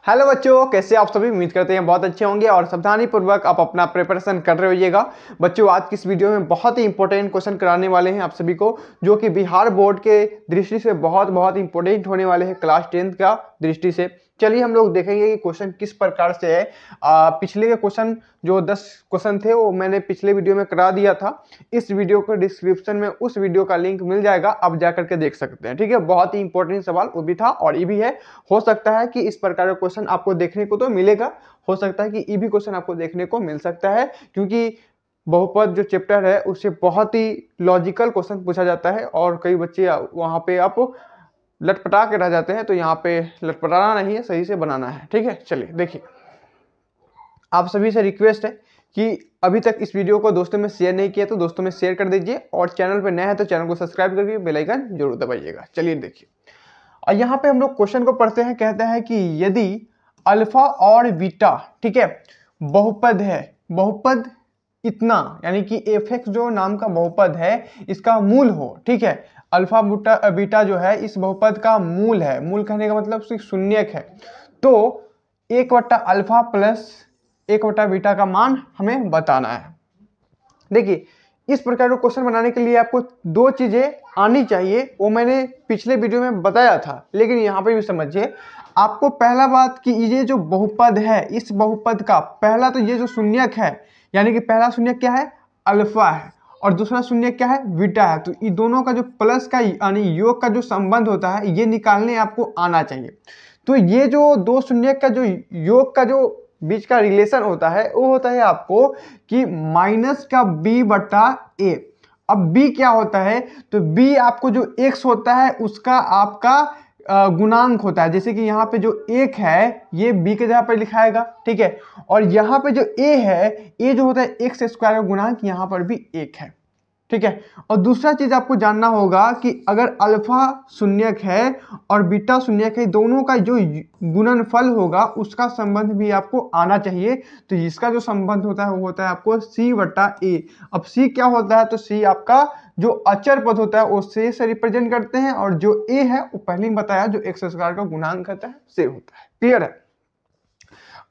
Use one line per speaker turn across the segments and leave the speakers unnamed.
Hello बच्चों, कैसे आप सभी। उम्मीद करते हैं बहुत अच्छे होंगे और सावधानी पूर्वक आप अपना प्रिपरेशन कर रहे होइएगा। बच्चों, आज की इस वीडियो में बहुत ही इंपॉर्टेंट क्वेश्चन कराने वाले हैं आप सभी को, जो कि बिहार बोर्ड के दृष्टि से बहुत बहुत इंपॉर्टेंट होने वाले हैं क्लास 10th का दृष्टि से। चलिए हम लोग देखेंगे कि क्वेश्चन किस प्रकार से है। पिछले के क्वेश्चन जो 10 क्वेश्चन थे वो मैंने पिछले वीडियो में करा दिया था। इस वीडियो को डिस्क्रिप्शन में उस वीडियो का लिंक मिल जाएगा, आप जा करके देख सकते हैं। ठीक है, बहुत ही इंपॉर्टेंट सवाल वो भी था और ये भी है। हो सकता है कि इस प्रकार का क्वेश्चन आपको देखने को तो मिलेगा, हो सकता है कि ये भी क्वेश्चन आपको देखने को मिल सकता है, क्योंकि बहुपद जो चैप्टर है उससे बहुत ही लॉजिकल क्वेश्चन पूछा जाता है और कई बच्चे वहां पे आप लटपटा के रह जाते हैं। तो यहाँ पे लटपटाना नहीं है, सही से बनाना है। ठीक है, चलिए देखिए, आप सभी से रिक्वेस्ट है कि अभी तक इस वीडियो को दोस्तों में शेयर नहीं किया तो दोस्तों में शेयर कर दीजिए और चैनल पर नए हैं तो चैनल को सब्सक्राइब करके बेल आइकन जरूर दबाइएगा। चलिए देखिए, और यहाँ पे हम लोग क्वेश्चन को पढ़ते हैं। कहते हैं कि यदि अल्फा और बीटा, ठीक है, बहुपद है, बहुपद इतना यानी कि एफ जो नाम का बहुपद है इसका मूल हो, ठीक है, अल्फा बीटा जो है इस बहुपद का मूल है। मूल कहने का मतलब सिर्फ शून्यक है, तो 1/अल्फा प्लस 1/बीटा का मान हमें बताना है। देखिए, इस प्रकार का क्वेश्चन बनाने के लिए आपको दो चीजें आनी चाहिए, वो मैंने पिछले वीडियो में बताया था, लेकिन यहाँ पे भी समझिए। आपको पहला बात कि ये जो बहुपद है, इस बहुपद का पहला तो ये जो शून्यक है, यानी कि पहला शून्यक क्या है, अल्फा है, और दूसरा शून्यक क्या है, बीटा है। तो ये दोनों का जो प्लस का यानी योग का जो संबंध होता है ये निकालने आपको आना चाहिए। तो ये जो दो शून्यक का जो योग का जो बीच का रिलेशन होता है वो होता है आपको कि माइनस का b/a। अब b क्या होता है, तो b आपको जो x होता है उसका आपका गुणांक होता है। जैसे कि यहाँ पे जो 1 है ये b के जगह पर लिखाएगा, ठीक है, और यहाँ पे जो a है, a जो होता है x स्क्वायर का गुणांक, यहाँ पर भी 1 है, ठीक है। और दूसरा चीज आपको जानना होगा कि अगर अल्फा शून्यक है और बीटा शून्यक है, दोनों का जो गुणनफल होगा उसका संबंध भी आपको आना चाहिए। तो इसका जो संबंध होता है वो होता है आपको c/a। अब c क्या होता है, तो c आपका जो अचर पद होता है वो से रिप्रेजेंट करते हैं, और जो a है वो पहले ही बताया जो x स्क्वायर का गुणांक होता है से होता है। क्लियर है।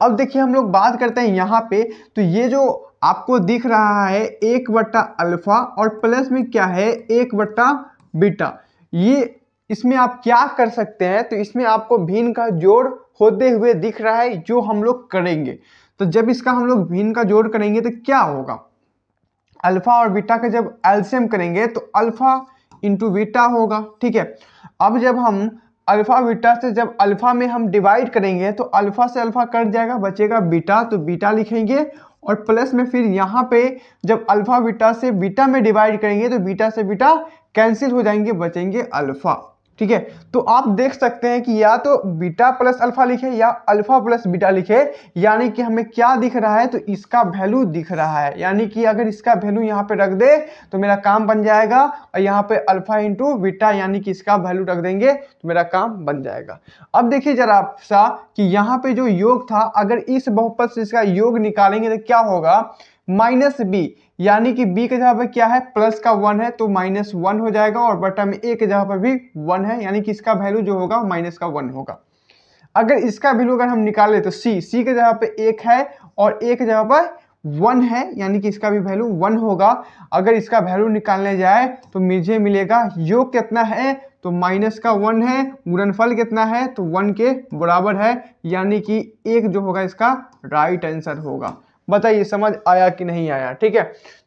अब देखिए हम लोग बात करते हैं यहाँ पे, तो ये जो आपको दिख रहा है 1/अल्फा और प्लस में क्या है 1/बीटा, ये इसमें आप क्या कर सकते हैं, तो इसमें आपको भिन्न का जोड़ होते हुए दिख रहा है जो हम लोग करेंगे। तो जब इसका हम लोग भिन्न का जोड़ करेंगे तो क्या होगा, अल्फा और बीटा का जब एलसीएम करेंगे तो अल्फा इंटू बीटा होगा, ठीक है। अब जब हम अल्फा बीटा से जब अल्फा में हम डिवाइड करेंगे तो अल्फा से अल्फा कट जाएगा, बचेगा बीटा, तो बीटा लिखेंगे, और प्लस में फिर यहाँ पे जब अल्फा बीटा से बीटा में डिवाइड करेंगे तो बीटा से बीटा कैंसिल हो जाएंगे, बचेंगे अल्फा, ठीक है। तो आप देख सकते हैं कि या तो बीटा प्लस अल्फा लिखे या अल्फा प्लस बीटा लिखे, यानी कि हमें क्या दिख रहा है, तो इसका वैल्यू दिख रहा है। यानी कि अगर इसका वैल्यू यहाँ पे रख दे तो मेरा काम बन जाएगा, और यहाँ पे अल्फा इंटू बीटा यानी कि इसका वैल्यू रख देंगे तो मेरा काम बन जाएगा। अब देखिए जरा आप सा कि यहाँ पे जो योग था, अगर इस बहुपद से इसका योग निकालेंगे तो क्या होगा, -b, यानी कि b के जगह पर क्या है, प्लस का 1 है तो -1 हो जाएगा, और बटा में a के जगह पर भी 1 है, यानी कि इसका वैल्यू जो होगा माइनस का 1 होगा। अगर इसका वैल्यू अगर हम निकाले तो c के जगह पे 1 है और a के जगह पर 1 है, यानी कि इसका भी वैल्यू 1 होगा। अगर इसका वैल्यू निकालने जाए तो मुझे मिलेगा योग कितना है, तो माइनस का 1 है, गुणनफल कितना है, तो 1 के बराबर है, यानी कि 1 जो होगा इसका राइट आंसर होगा। बताइए समझ आया कि नहीं आया, ठीक है।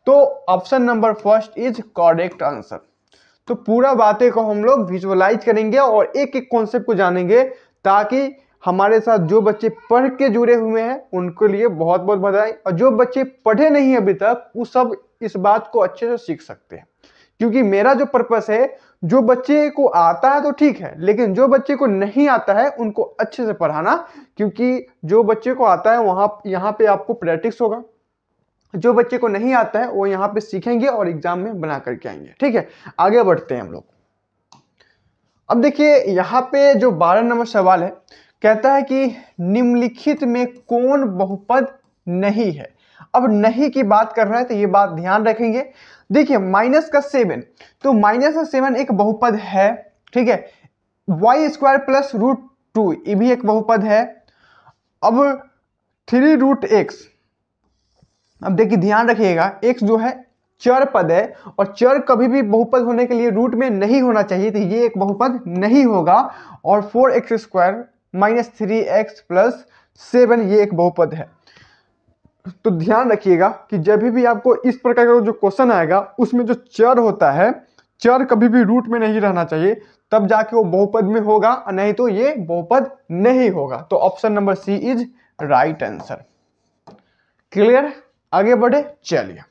तो option number first is correct answer. तो पूरा बातें को हम लोग विजुअलाइज करेंगे और एक एक कॉन्सेप्ट को जानेंगे, ताकि हमारे साथ जो बच्चे पढ़ के जुड़े हुए हैं उनके लिए बहुत बहुत बधाई, और जो बच्चे पढ़े नहीं अभी तक वो सब इस बात को अच्छे से सीख सकते हैं। क्योंकि मेरा जो पर्पस है, जो बच्चे को आता है तो ठीक है, लेकिन जो बच्चे को नहीं आता है उनको अच्छे से पढ़ाना, क्योंकि जो बच्चे को आता है वहां यहाँ पे आपको प्रैक्टिस होगा, जो बच्चे को नहीं आता है वो यहाँ पे सीखेंगे और एग्जाम में बना करके आएंगे, ठीक है। आगे बढ़ते हैं हम लोग। अब देखिए यहाँ पे जो 12 नंबर सवाल है, कहता है कि निम्नलिखित में कौन बहुपद नहीं है। अब नहीं की बात कर रहा है तो ये बात ध्यान रखेंगे। देखिए -7, तो -7 एक बहुपद है, ठीक है। y² + √2 ये भी एक बहुपद है। अब 3√x, अब देखिए ध्यान रखिएगा x जो है चर पद है और चर कभी भी बहुपद होने के लिए रूट में नहीं होना चाहिए, तो ये एक बहुपद नहीं होगा। और 4x² माइनस 3x प्लस 7 ये एक बहुपद है। तो ध्यान रखिएगा कि जब भी आपको इस प्रकार का जो क्वेश्चन आएगा उसमें जो चर होता है, चर कभी भी रूट में नहीं रहना चाहिए, तब जाके वो बहुपद में होगा, नहीं तो ये बहुपद नहीं होगा। तो option number C is right answer. Clear, आगे बढ़े, चलिए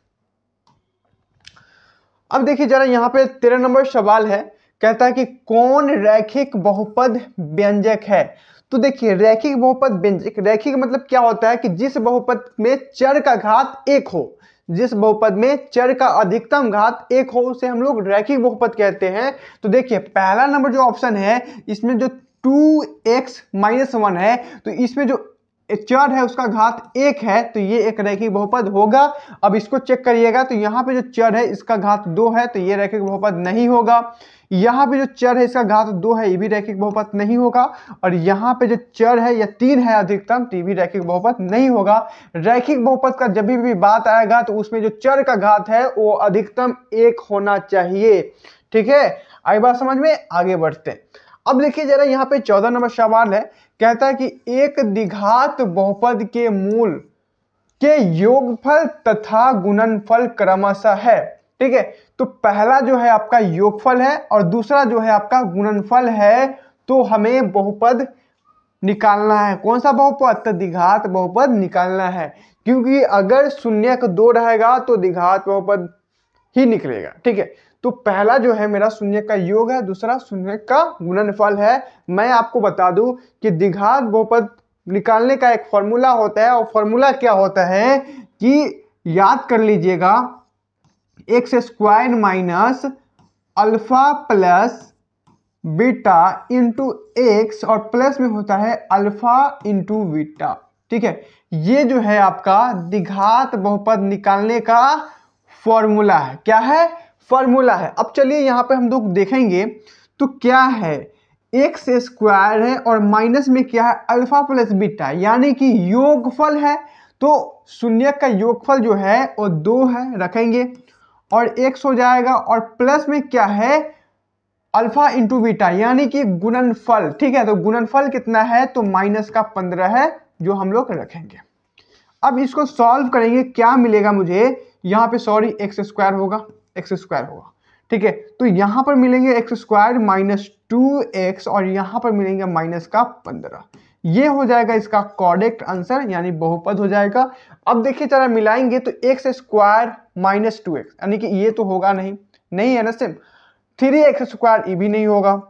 अब देखिए जरा यहाँ पे 13 नंबर सवाल है, कहता है कि कौन रैखिक बहुपद व्यंजक है। तो देखिए रैखिक बहुपद व्यंजक, रैखिक मतलब क्या होता है कि जिस बहुपद में चर का घात एक हो, जिस बहुपद में चर का अधिकतम घात एक हो उसे हम लोग रैखिक बहुपद कहते हैं। तो देखिए पहला नंबर जो ऑप्शन है इसमें जो 2x माइनस 1 है, तो इसमें जो चर है उसका घात एक है, तो ये एक रैखिक बहुपद होगा। अब इसको चेक करिएगा, तो यहाँ पे जो चर है इसका घात 2 है, तो ये रैखिक बहुपद नहीं होगा। यहाँ पे जो चर है इसका घात 2 है, ये भी रैखिक बहुपद नहीं होगा। और यहाँ पे जो चर है या 3 है अधिकतम, तो ये भी रैखिक बहुपद नहीं होगा। रैखिक बहुपद का जब भी बात आएगा तो उसमें जो चर का घात है वो अधिकतम 1 होना चाहिए। ठीक है, आई बात समझ में, आगे बढ़ते हैं। अब देखिए जरा यहाँ पे 14 नंबर सवाल है, कहता है कि एक द्विघात बहुपद के मूल के योगफल तथा गुणनफल क्रमशः है। ठीक है, तो पहला जो है आपका योगफल है और दूसरा जो है आपका गुणनफल है। तो हमें बहुपद निकालना है, कौन सा बहुपद, तो द्विघात बहुपद निकालना है, क्योंकि अगर शून्य का 2 रहेगा तो द्विघात बहुपद ही निकलेगा। ठीक है, तो पहला जो है मेरा शून्य का योग है, दूसरा शून्य का गुणनफल है। मैं आपको बता दूं कि द्विघात बहुपद निकालने का एक फॉर्मूला होता है, और फॉर्मूला क्या होता है कि याद कर लीजिएगा, x² minus alpha plus beta into x और प्लस में होता है अल्फा इंटू बीटा। ठीक है, ये जो है आपका द्विघात बहुपद निकालने का फॉर्मूला है। क्या है, फॉर्मूला है। अब चलिए यहाँ पे हम लोग देखेंगे तो क्या है, x² है और माइनस में क्या है, अल्फा प्लस बीटा, यानी कि योगफल है। तो शून्य का योगफल जो है वो 2 है, रखेंगे और x हो जाएगा, और प्लस में क्या है, अल्फा इंटू बीटा, यानी कि गुणनफल। ठीक है, तो गुणनफल कितना है, तो माइनस का 15 है जो हम लोग रखेंगे। अब इसको सॉल्व करेंगे, क्या मिलेगा मुझे, यहाँ पे सॉरी x² होगा, x² होगा। ठीक है, तो यहाँ पर मिलेंगे x² माइनस 2x और यहाँ पर मिलेंगे माइनस का 15। ये हो जाएगा इसका करेक्ट आंसर, यानी बहुपद हो जाएगा। अब देखिए जरा मिलाएंगे तो x² माइनस 2x, यानी कि ये तो होगा नहीं है ना सेम। 3x² ये भी नहीं होगा,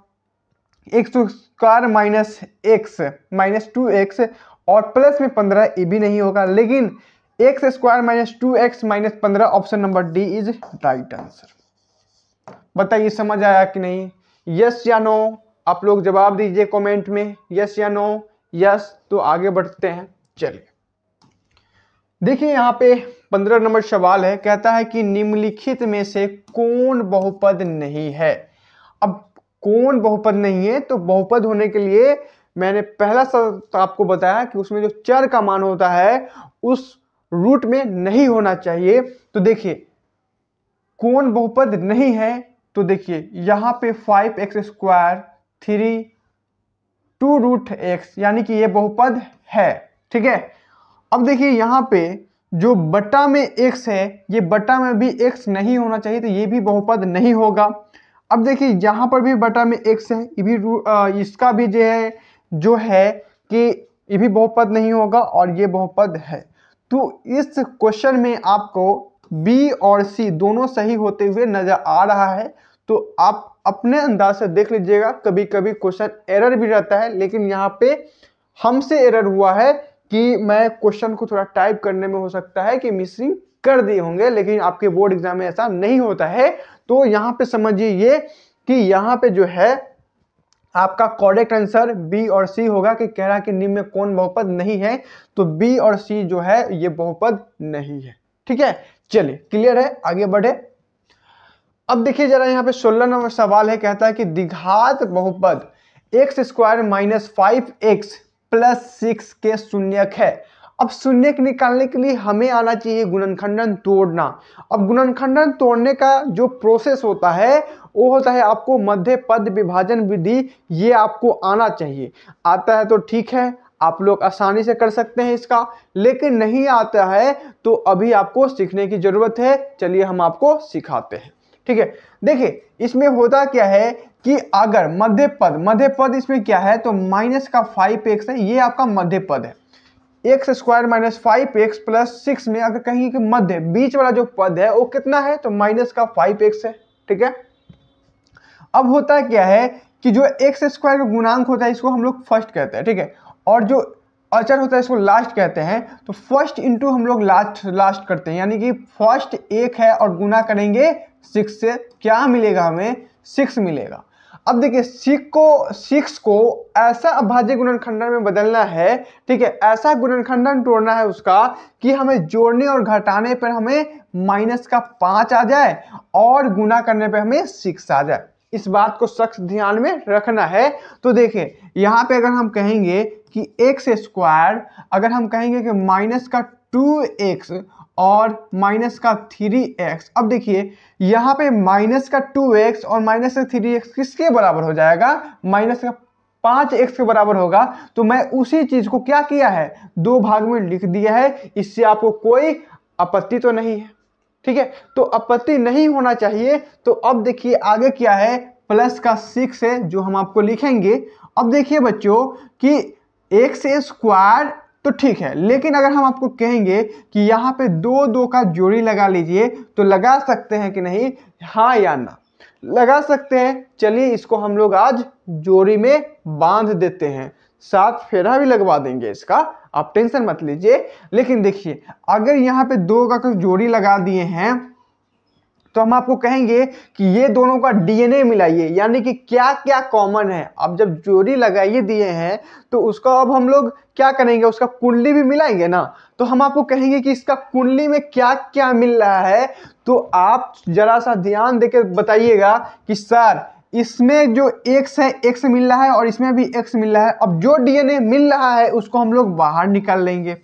x² minus x minus 2x और प्लस में 15 ये भी नहीं होगा, लेकिन x² minus 2x minus 15 option number D is right answer. बताइए समझ आया कि नहीं, यस या नो, आप लोग जवाब दीजिए कमेंट में, यस या नो। यस, तो आगे बढ़ते हैं। चलिए देखिए यहाँ पे 15 नंबर सवाल है, कहता है कि निम्नलिखित में से कौन बहुपद नहीं है। अब कौन बहुपद नहीं है, तो बहुपद होने के लिए मैंने पहला शर्त आपको बताया कि उसमें जो चर का मान होता है उस रूट में नहीं होना चाहिए। तो देखिए कौन बहुपद नहीं है, तो देखिए यहाँ पे 5x² 3 2√x, यानी कि ये बहुपद है। ठीक है, अब देखिए यहाँ पे जो बटा में x है, ये बटा में भी x नहीं होना चाहिए, तो ये भी बहुपद नहीं होगा। अब देखिए यहाँ पर भी बटा में x है, ये भी इसका भी जो है कि ये भी बहुपद नहीं होगा और ये बहुपद है। तो इस क्वेश्चन में आपको बी और सी दोनों सही होते हुए नजर आ रहा है। तो आप अपने अंदाज से देख लीजिएगा, कभी कभी क्वेश्चन एरर भी रहता है, लेकिन यहाँ पे हमसे एरर हुआ है कि मैं क्वेश्चन को थोड़ा टाइप करने में हो सकता है कि मिसिंग कर दिए होंगे, लेकिन आपके बोर्ड एग्जाम में ऐसा नहीं होता है। तो यहाँ पे समझिए ये कि यहाँ पे जो है आपका करेक्ट आंसर बी और सी होगा, कि कह रहा है कि निम्न में कौन बहुपद नहीं है, तो बी और सी जो है ये बहुपद नहीं है। ठीक है, चलिए क्लियर है, आगे बढ़े। अब देखिए जरा यहाँ पे 16 नंबर सवाल है, कहता है कि द्विघात बहुपद x² माइनस 5x +6 के शून्यक है। अब शून्यक निकालने के लिए हमें आना चाहिए गुणनखंडन तोड़ना। अब गुणनखंडन तोड़ने का जो प्रोसेस होता है वो होता है आपको मध्य पद विभाजन विधि, ये आपको आना चाहिए। आता है तो ठीक है, आप लोग आसानी से कर सकते हैं इसका, लेकिन नहीं आता है तो अभी आपको सीखने की जरूरत है। चलिए हम आपको सिखाते हैं, ठीक है। देखिए इसमें होता क्या है कि अगर मध्य पद इसमें क्या है तो माइनस का 5x है, ये आपका मध्य पद है। x² - 5x + 6 में अगर कहीं कि मध्य बीच वाला जो पद है वो कितना है तो माइनस का 5x है, ठीक है। अब होता क्या है कि जो x² का गुणांक होता है इसको हम लोग फर्स्ट कहते हैं, ठीक है, और जो अचर होता है इसको लास्ट कहते हैं। तो फर्स्ट इंटू हम लोग लास्ट करते हैं, यानी कि फर्स्ट 1 है और गुना करेंगे 6 से, क्या मिलेगा हमें 6 मिलेगा। अब देखिए 6 को ऐसा अभाज्य गुणनखंडन में बदलना है, ठीक है, ऐसा गुणनखंडन तोड़ना है उसका कि हमें जोड़ने और घटाने पर हमें माइनस का 5 आ जाए और गुना करने पर हमें 6 आ जाए। इस बात को सख्त ध्यान में रखना है। तो देखिए यहाँ पे अगर हम कहेंगे कि x², अगर हम कहेंगे कि माइनस का 2x और माइनस का 3x, अब देखिए यहाँ पे माइनस का 2x और माइनस का 3x किसके बराबर हो जाएगा, माइनस का 5x के बराबर होगा। तो मैं उसी चीज को क्या किया है, 2 भाग में लिख दिया है। इससे आपको कोई आपत्ति तो नहीं है, ठीक है, तो आपत्ति नहीं होना चाहिए। तो अब देखिए आगे क्या है, प्लस का 6 है जो हम आपको लिखेंगे। अब देखिए बच्चों कि x² तो ठीक है, लेकिन अगर हम आपको कहेंगे कि यहाँ पे 2 का जोड़ी लगा लीजिए तो लगा सकते हैं कि नहीं, हाँ या ना, लगा सकते हैं। चलिए इसको हम लोग आज जोड़ी में बांध देते हैं, 7 फेरा भी लगवा देंगे इसका, आप टेंशन मत लीजिए। लेकिन देखिए अगर यहाँ पे 2 का जोड़ी लगा दिए हैं तो हम आपको कहेंगे कि ये दोनों का डीएनए मिलाइए, यानी कि क्या क्या कॉमन है। अब जब जोड़ी लगाइए दिए हैं तो उसका अब हम लोग क्या करेंगे, उसका कुंडली भी मिलाएंगे ना। तो हम आपको कहेंगे कि इसका कुंडली में क्या क्या मिल रहा है। तो आप जरा सा ध्यान देकर बताइएगा कि सर इसमें जो x है x मिल रहा है और इसमें भी x मिल रहा है। अब जो डीएनए मिल रहा है उसको हम लोग बाहर निकाल लेंगे।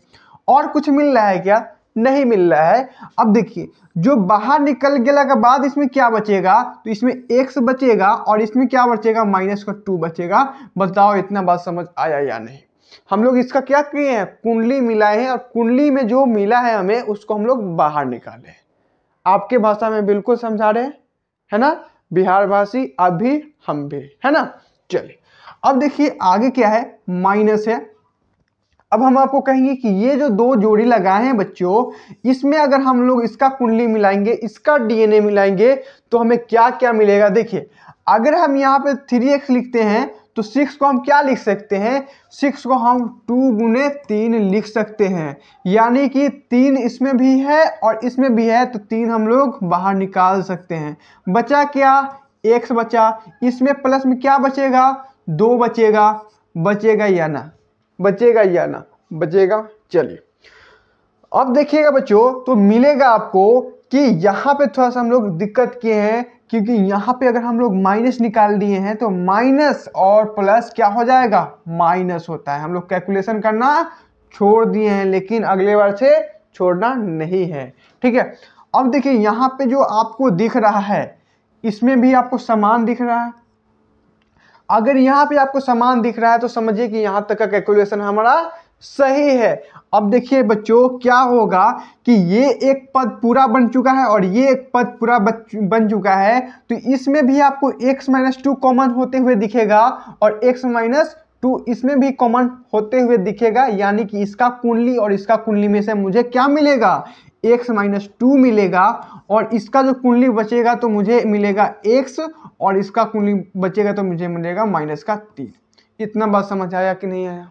और कुछ मिल रहा है क्या, नहीं मिल रहा है। अब देखिए जो बाहर निकल गया के बाद इसमें क्या बचेगा, तो इसमें x बचेगा और इसमें क्या बचेगा, माइनस का 2 बचेगा। बताओ इतना बात समझ आया या नहीं। हम लोग इसका क्या किए हैं, कुंडली मिलाए हैं और कुंडली में जो मिला है हमें उसको हम लोग बाहर निकाले। आपके भाषा में बिल्कुल समझा रहे हैं, है ना, बिहार भाषी आप भी हम भी, है ना। चलिए अब देखिए आगे क्या है, माइनस है। अब हम आपको कहेंगे कि ये जो 2 जोड़ी लगाए हैं बच्चों, इसमें अगर हम लोग इसका कुंडली मिलाएंगे, इसका डीएनए मिलाएंगे तो हमें क्या क्या मिलेगा। देखिए अगर हम यहाँ पे 3x लिखते हैं तो 6 को हम क्या लिख सकते हैं, 6 को हम 2 गुने 3 लिख सकते हैं, यानी कि 3 इसमें भी है और इसमें भी है, तो 3 हम लोग बाहर निकाल सकते हैं। बचा क्या, x बचा। इसमें प्लस में क्या बचेगा, 2 बचेगा। बचेगा या ना, बचेगा या ना, बचेगा। चलिए अब देखिएगा बच्चों, तो मिलेगा आपको कि यहाँ पे थोड़ा सा हम लोग दिक्कत किए हैं, क्योंकि यहाँ पे अगर हम लोग माइनस निकाल दिए हैं तो माइनस और प्लस क्या हो जाएगा, माइनस होता है। हम लोग कैलकुलेशन करना छोड़ दिए हैं, लेकिन अगले बार से छोड़ना नहीं है, ठीक है। अब देखिए यहाँ पे जो आपको दिख रहा है इसमें भी आपको समान दिख रहा है। अगर यहाँ पे आपको समान दिख रहा है तो समझिए कि यहाँ तक का कैलकुलेशन हमारा सही है। अब देखिए बच्चों क्या होगा कि ये एक पद पूरा बन चुका है और ये एक पद पूरा बन चुका है, तो इसमें भी आपको x - 2 कॉमन होते हुए दिखेगा और x - 2 इसमें भी कॉमन होते हुए दिखेगा, यानी कि इसका कुंडली और इसका कुंडली में से मुझे क्या मिलेगा, x - 2 मिलेगा। और इसका जो कुंडली बचेगा तो मुझे मिलेगा x और इसका कुंडली बचेगा तो मुझे मिलेगा माइनस का 3। इतना बात समझ आया कि नहीं आया,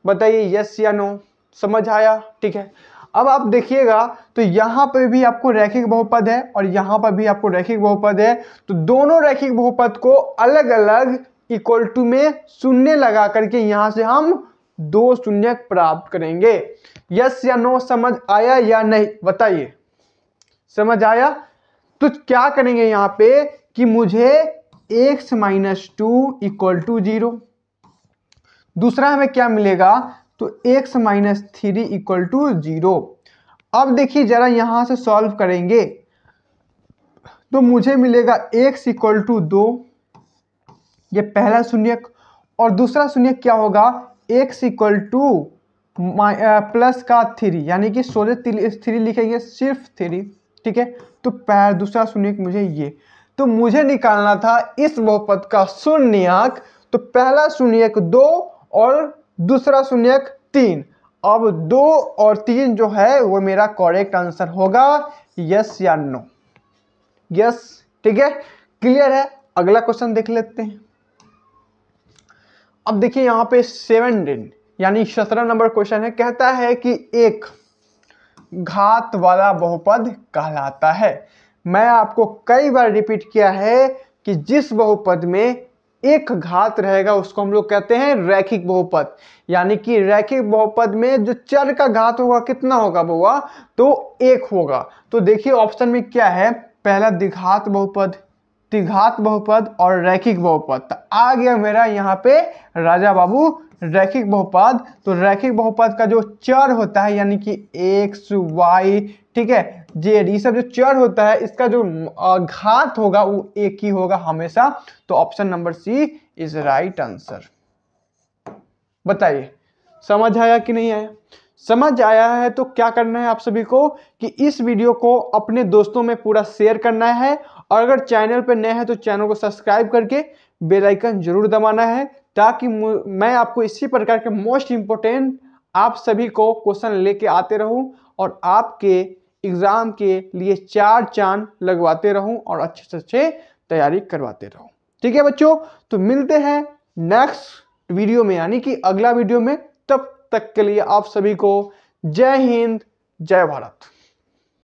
बताइए यस या नो, समझ आया, ठीक है। अब आप देखिएगा तो यहाँ पर भी आपको रैखिक बहुपद है और यहाँ पर भी आपको रैखिक बहुपद है, तो दोनों रैखिक बहुपद को अलग अलग इक्वल टू में शून्य लगा करके यहाँ से हम 2 शून्य प्राप्त करेंगे। यस या नो, समझ आया या नहीं, बताइए, समझ आया। तो क्या करेंगे यहाँ पे कि मुझे x - 2 = 0, दूसरा हमें क्या मिलेगा, तो x माइनस 3 इक्वल टू 0। अब देखिए जरा यहां से सॉल्व करेंगे तो मुझे मिलेगा x इक्वल टू 2, ये पहला शून्यक, और दूसरा शून्यक क्या होगा, x इक्वल टू प्लस का 3, यानी कि 3 लिखेंगे, सिर्फ 3, ठीक है। तो दूसरा शून्यक मुझे ये, तो मुझे निकालना था इस बहुपद का शून्यक, तो पहला शून्यक 2 और दूसरा शून्यक 3। अब 2 और 3 जो है वो मेरा करेक्ट आंसर होगा, यस या नो, यस, ठीक है, क्लियर है। अगला क्वेश्चन देख लेते हैं। अब देखिए यहां पे 7 यानी 17 नंबर क्वेश्चन है, कहता है कि एक घात वाला बहुपद कहलाता है। मैं आपको कई बार रिपीट किया है कि जिस बहुपद में एक घात रहेगा उसको हम लोग कहते हैं रैखिक बहुपद, यानी कि रैखिक बहुपद में जो चर का घात होगा कितना होगा बउआ, तो 1 होगा। तो देखिए ऑप्शन में क्या है, पहला द्विघात बहुपद, त्रिघात बहुपद और रैखिक बहुपद। तो आ गया मेरा यहाँ पे राजा बाबू रैखिक बहुपद। तो रैखिक बहुपद का जो चर होता है यानी कि x y, ठीक है, जेड, ये सब जो चर होता है इसका जो घात होगा वो एक ही होगा हमेशा। तो option number C is right answer. बताइए समझ आया कि नहीं आया? समझ आया है तो क्या करना है आप सभी को कि इस वीडियो को अपने दोस्तों में पूरा शेयर करना है, और अगर चैनल पर नए हैं तो चैनल को सब्सक्राइब करके बेल आइकन जरूर दबाना है, ताकि मैं आपको इसी प्रकार के मोस्ट इंपोर्टेंट आप सभी को क्वेश्चन लेके आते रहूं और आपके एग्जाम के लिए 4 चांद लगवाते रहूं और अच्छे से अच्छे तैयारी करवाते रहूं। ठीक है बच्चों, तो मिलते हैं नेक्स्ट वीडियो में, यानी कि अगला वीडियो में। तब तक के लिए आप सभी को जय हिंद, जय भारत।